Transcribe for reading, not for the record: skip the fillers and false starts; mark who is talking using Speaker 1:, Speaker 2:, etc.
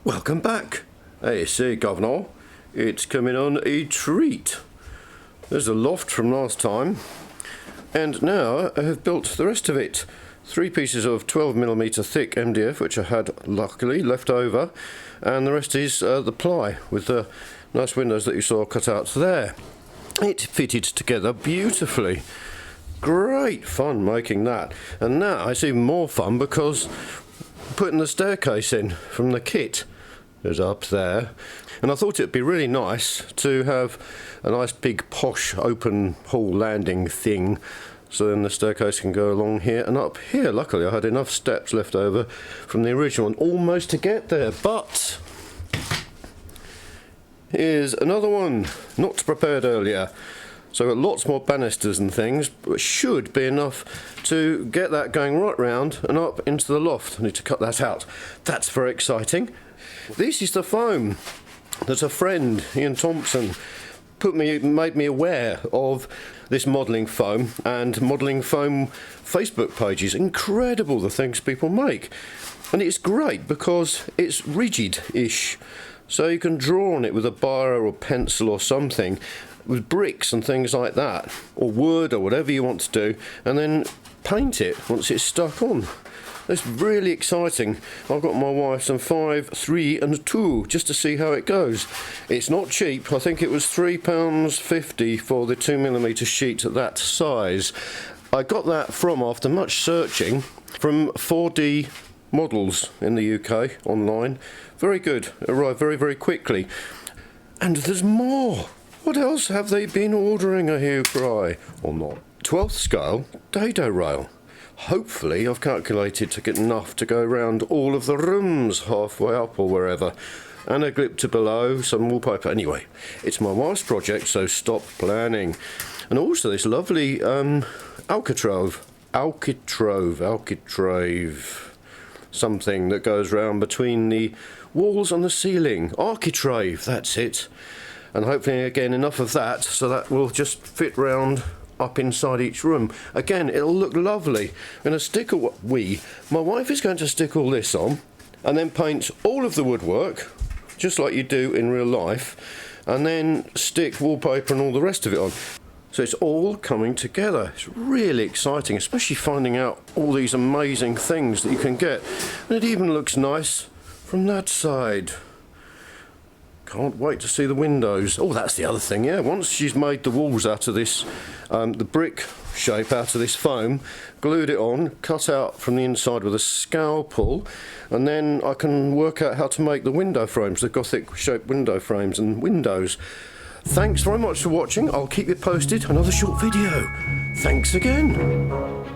Speaker 1: Welcome back. Hey, see, Governor, it's coming on a treat. There's a loft from last time, and now I have built the rest of it. 3 pieces of 12mm thick MDF, which I had luckily left over, and the rest is the ply with the nice windows that you saw cut out there. It fitted together beautifully. Great fun making that, and now it's even more fun because putting the staircase in from the kit is up there, and I thought it'd be really nice to have a nice big posh open hall landing thing, so then the staircase can go along here and up here. Luckily I had enough steps left over from the original one almost to get there, but here's another one not prepared earlier. So I've got lots more banisters and things, but should be enough to get that going right round and up into the loft. I need to cut that out. That's very exciting. This is the foam that a friend, Ian Thompson, made me aware of this modelling foam and modelling foam Facebook pages. Incredible the things people make. And it's great because it's rigid-ish. So you can draw on it with a biro or pencil or something, with bricks and things like that, or wood or whatever you want to do, and then paint it once it's stuck on. It's really exciting. I've got my wife some 5, 3 and 2 just to see how it goes. It's not cheap. I think it was £3.50 for the 2mm sheet that size. I got that from, after much searching, from 4D Models in the UK online. Very good. Arrived very, very quickly. And there's more. What else have they been ordering, I hear cry? Or not? 12th scale dado rail. Hopefully I've calculated to get enough to go around all of the rooms halfway up or wherever. And a glipter below, some wallpaper. Anyway, it's my wife's project, so stop planning. And also this lovely alcatraz, something that goes round between the walls and the ceiling. Architrave, that's it. And hopefully again enough of that so that will just fit round up inside each room. Again, it'll look lovely. I'm going to stick my wife is going to stick all this on and then paint all of the woodwork just like you do in real life, and then stick wallpaper and all the rest of it on. So it's all coming together. It's really exciting, especially finding out all these amazing things that you can get. And it even looks nice from that side. Can't wait to see the windows. Oh, that's the other thing, yeah. Once she's made the walls out of this, the brick shape out of this foam, glued it on, cut out from the inside with a scalpel, and then I can work out how to make the window frames, the Gothic shaped window frames and windows. Thanks very much for watching. I'll keep you posted. Another short video. Thanks again.